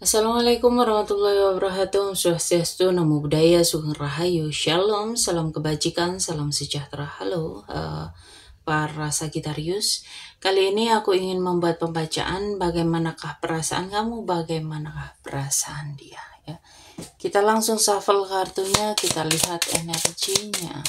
Assalamualaikum warahmatullahi wabarakatuh. Swastiastu, Namo Buddhaya, Sugeng Rahayu, Shalom, salam kebajikan, salam sejahtera. Halo, para Sagitarius. Kali ini aku ingin membuat pembacaan bagaimanakah perasaan kamu, bagaimanakah perasaan dia. Ya. Kita langsung shuffle kartunya, kita lihat energinya.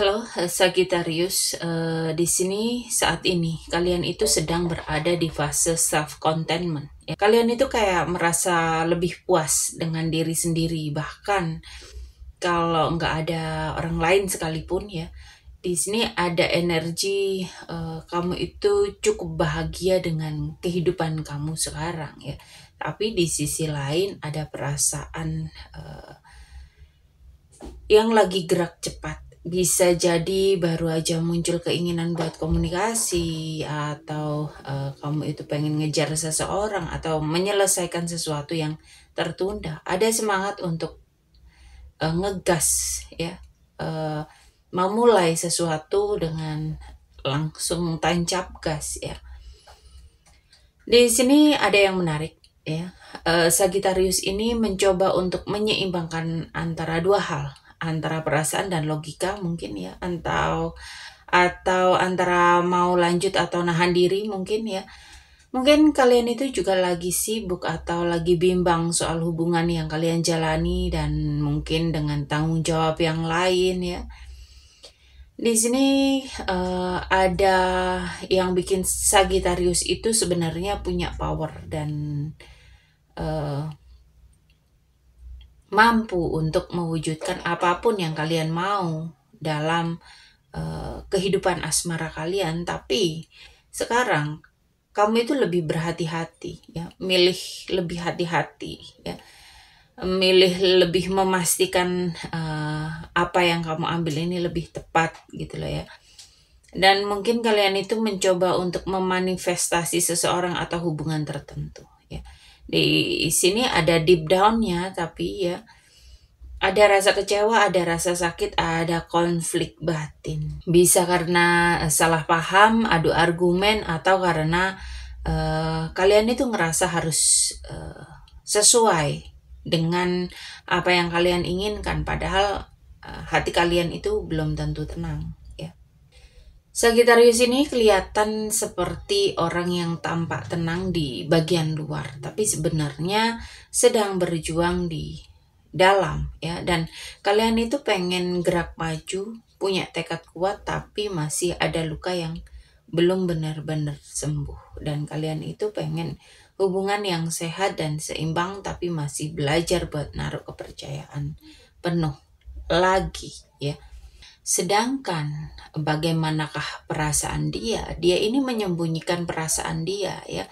Halo Sagittarius, di sini saat ini kalian itu sedang berada di fase self contentment. Ya. Kalian itu kayak merasa lebih puas dengan diri sendiri, bahkan kalau nggak ada orang lain sekalipun ya. Di sini ada energi kamu itu cukup bahagia dengan kehidupan kamu sekarang ya. Tapi di sisi lain ada perasaan yang lagi gerak cepat. Bisa jadi baru aja muncul keinginan buat komunikasi, atau kamu itu pengen ngejar seseorang atau menyelesaikan sesuatu yang tertunda. Ada semangat untuk ngegas ya, memulai sesuatu dengan langsung tancap gas ya. Di sini ada yang menarik ya. Sagittarius ini mencoba untuk menyeimbangkan antara dua hal, antara perasaan dan logika mungkin ya, atau antara mau lanjut atau nahan diri mungkin ya. Mungkin kalian itu juga lagi sibuk atau lagi bimbang soal hubungan yang kalian jalani dan mungkin dengan tanggung jawab yang lain ya. Di sini ada yang bikin Sagittarius itu sebenarnya punya power dan mampu untuk mewujudkan apapun yang kalian mau dalam kehidupan asmara kalian. Tapi sekarang kamu itu lebih berhati-hati ya, milih lebih hati-hati ya, milih lebih memastikan apa yang kamu ambil ini lebih tepat gitu loh ya. Dan mungkin kalian itu mencoba untuk memanifestasi seseorang atau hubungan tertentu ya. Di sini ada deep down-nya, tapi ya ada rasa kecewa, ada rasa sakit, ada konflik batin. Bisa karena salah paham, adu argumen, atau karena kalian itu ngerasa harus sesuai dengan apa yang kalian inginkan, padahal hati kalian itu belum tentu tenang ya. Sagittarius ini kelihatan seperti orang yang tampak tenang di bagian luar, tapi sebenarnya sedang berjuang di dalam ya. Dan kalian itu pengen gerak maju, punya tekad kuat, tapi masih ada luka yang belum benar-benar sembuh. Dan kalian itu pengen hubungan yang sehat dan seimbang, tapi masih belajar buat naruh kepercayaan penuh lagi ya. Sedangkan bagaimanakah perasaan dia? Dia ini menyembunyikan perasaan dia ya.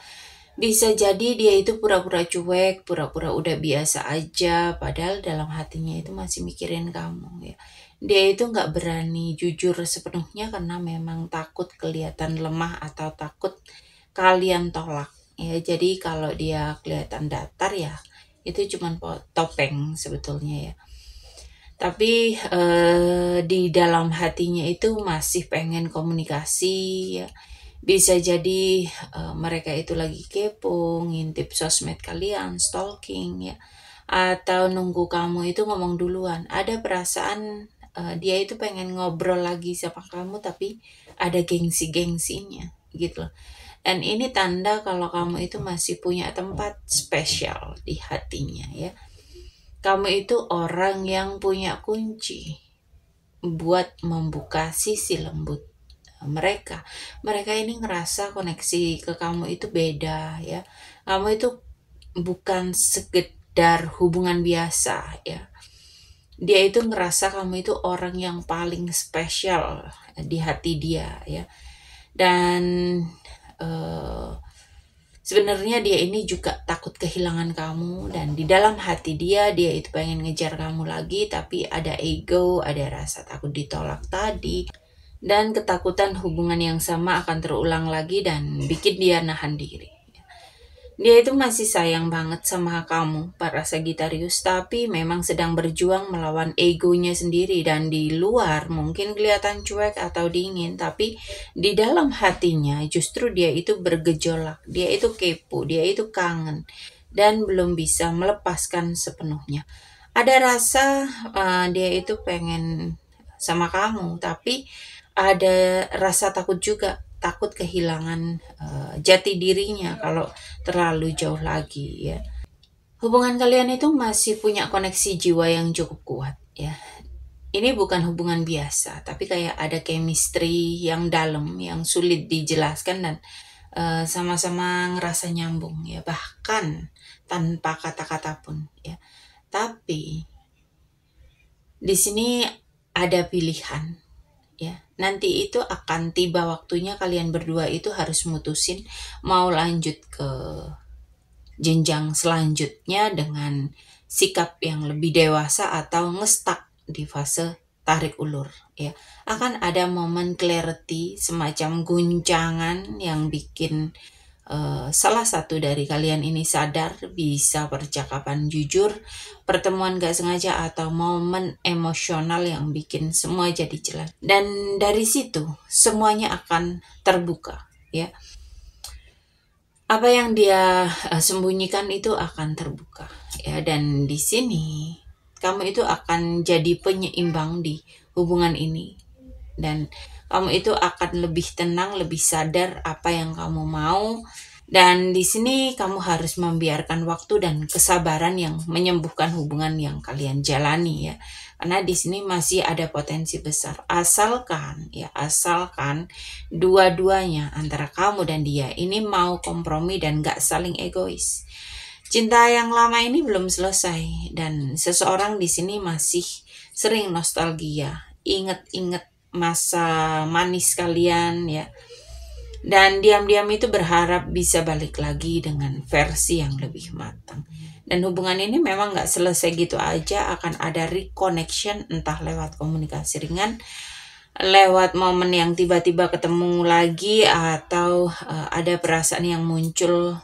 Bisa jadi dia itu pura-pura cuek, pura-pura udah biasa aja, padahal dalam hatinya itu masih mikirin kamu ya. Dia itu nggak berani jujur sepenuhnya karena memang takut kelihatan lemah atau takut kalian tolak ya. Jadi kalau dia kelihatan datar ya, itu cuman topeng sebetulnya ya. Tapi di dalam hatinya itu masih pengen komunikasi ya. Bisa jadi mereka itu lagi kepo, ngintip sosmed kalian, stalking ya, atau nunggu kamu itu ngomong duluan. Ada perasaan dia itu pengen ngobrol lagi sama kamu, tapi ada gengsi-gengsinya gitu loh. Dan ini tanda kalau kamu itu masih punya tempat spesial di hatinya ya. Kamu itu orang yang punya kunci buat membuka sisi lembut mereka. Mereka ini ngerasa koneksi ke kamu itu beda ya. Kamu itu bukan sekedar hubungan biasa ya. Dia itu ngerasa kamu itu orang yang paling spesial di hati dia ya. Dan eh, sebenarnya dia ini juga takut kehilangan kamu, dan di dalam hati dia itu pengen ngejar kamu lagi, tapi ada ego, ada rasa takut ditolak tadi, dan ketakutan hubungan yang sama akan terulang lagi dan bikin dia nahan diri. Dia itu masih sayang banget sama kamu, para Sagittarius, tapi memang sedang berjuang melawan egonya sendiri, dan di luar mungkin kelihatan cuek atau dingin, tapi di dalam hatinya justru dia itu bergejolak, dia itu kepo, dia itu kangen, dan belum bisa melepaskan sepenuhnya. Ada rasa dia itu pengen sama kamu, tapi ada rasa takut juga, takut kehilangan jati dirinya kalau terlalu jauh lagi ya. Hubungan kalian itu masih punya koneksi jiwa yang cukup kuat ya. Ini bukan hubungan biasa, tapi kayak ada chemistry yang dalam, yang sulit dijelaskan, dan sama-sama ngerasa nyambung ya, bahkan tanpa kata-kata pun ya. Tapi di sini ada pilihan ya. Nanti itu akan tiba waktunya kalian berdua itu harus mutusin mau lanjut ke jenjang selanjutnya dengan sikap yang lebih dewasa, atau ngestak di fase tarik ulur ya. Akan ada momen clarity, semacam guncangan yang bikin salah satu dari kalian ini sadar, bisa percakapan jujur, pertemuan gak sengaja, atau momen emosional yang bikin semua jadi jelas. Dan dari situ semuanya akan terbuka ya. Apa yang dia sembunyikan itu akan terbuka ya, dan di sini kamu itu akan jadi penyeimbang di hubungan ini, dan kamu itu akan lebih tenang, lebih sadar apa yang kamu mau. Dan di sini kamu harus membiarkan waktu dan kesabaran yang menyembuhkan hubungan yang kalian jalani ya. Karena di sini masih ada potensi besar. Asalkan dua-duanya antara kamu dan dia ini mau kompromi dan gak saling egois. Cinta yang lama ini belum selesai, dan seseorang di sini masih sering nostalgia, inget-inget masa manis kalian ya, dan diam-diam itu berharap bisa balik lagi dengan versi yang lebih matang. Dan hubungan ini memang gak selesai gitu aja, akan ada reconnection, entah lewat komunikasi ringan, lewat momen yang tiba-tiba ketemu lagi, atau ada perasaan yang muncul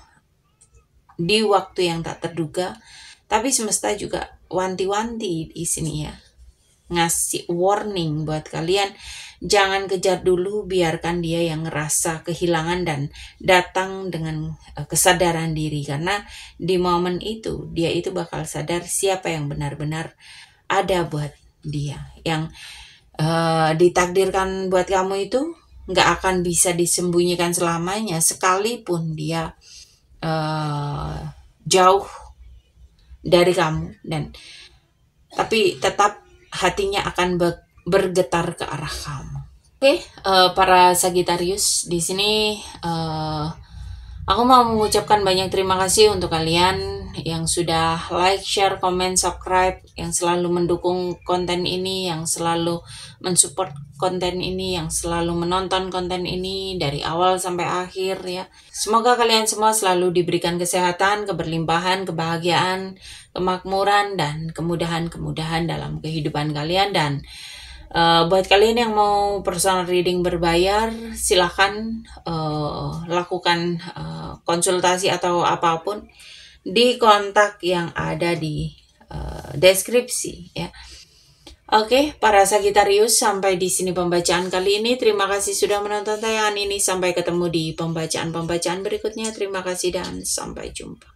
di waktu yang tak terduga. Tapi semesta juga wanti-wanti di sini ya, ngasih warning buat kalian, jangan kejar dulu, biarkan dia yang ngerasa kehilangan dan datang dengan kesadaran diri, karena di momen itu dia itu bakal sadar siapa yang benar-benar ada buat dia. Yang ditakdirkan buat kamu itu nggak akan bisa disembunyikan selamanya, sekalipun dia jauh dari kamu, dan tapi tetap hatinya akan bergetar ke arah kamu. Oke, para Sagittarius, di sini aku mau mengucapkan banyak terima kasih untuk kalian yang sudah like, share, comment, subscribe, yang selalu mendukung konten ini, yang selalu mensupport konten ini, yang selalu menonton konten ini dari awal sampai akhir ya. Semoga kalian semua selalu diberikan kesehatan, keberlimpahan, kebahagiaan, kemakmuran, dan kemudahan-kemudahan dalam kehidupan kalian. Dan buat kalian yang mau personal reading berbayar, silahkan lakukan konsultasi atau apapun di kontak yang ada di deskripsi ya. Oke, para Sagitarius, sampai di sini pembacaan kali ini. Terima kasih sudah menonton tayangan ini. Sampai ketemu di pembacaan-pembacaan berikutnya. Terima kasih dan sampai jumpa.